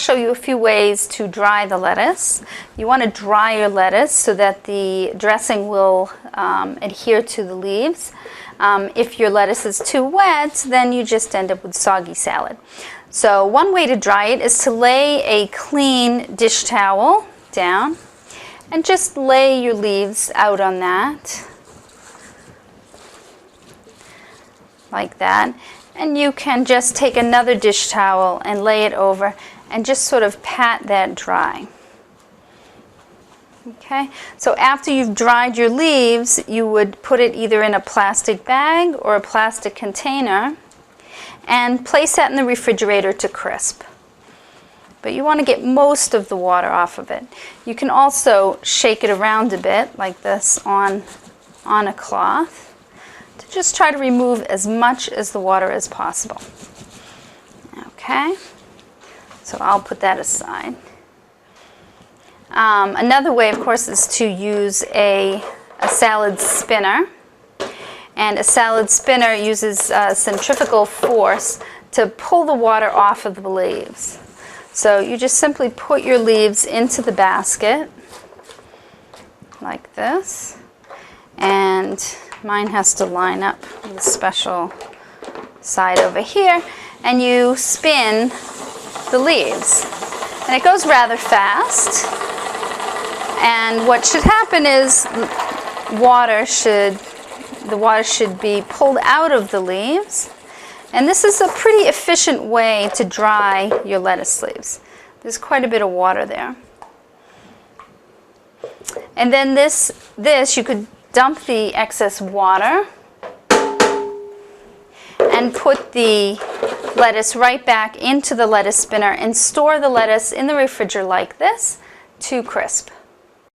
show you a few ways to dry the lettuce. You want to dry your lettuce so that the dressing will adhere to the leaves. If your lettuce is too wet, then you just end up with soggy salad. So one way to dry it is to lay a clean dish towel down and just lay your leaves out on that, like that. And you can just take another dish towel and lay it over and just sort of pat that dry. Okay, so after you've dried your leaves, you would put it either in a plastic bag or a plastic container and place that in the refrigerator to crisp. But you want to get most of the water off of it. You can also shake it around a bit like this on a cloth to just try to remove as much as the water as possible. Okay, so I'll put that aside. Another way, of course, is to use a salad spinner. And a salad spinner uses centrifugal force to pull the water off of the leaves. So you just simply put your leaves into the basket like this. And mine has to line up with a special side over here. And you spin the leaves. And it goes rather fast. And what should happen is the water should be pulled out of the leaves. And this is a pretty efficient way to dry your lettuce leaves. There's quite a bit of water there. And then this you could dump the excess water and put the lettuce right back into the lettuce spinner and store the lettuce in the refrigerator like this to crisp.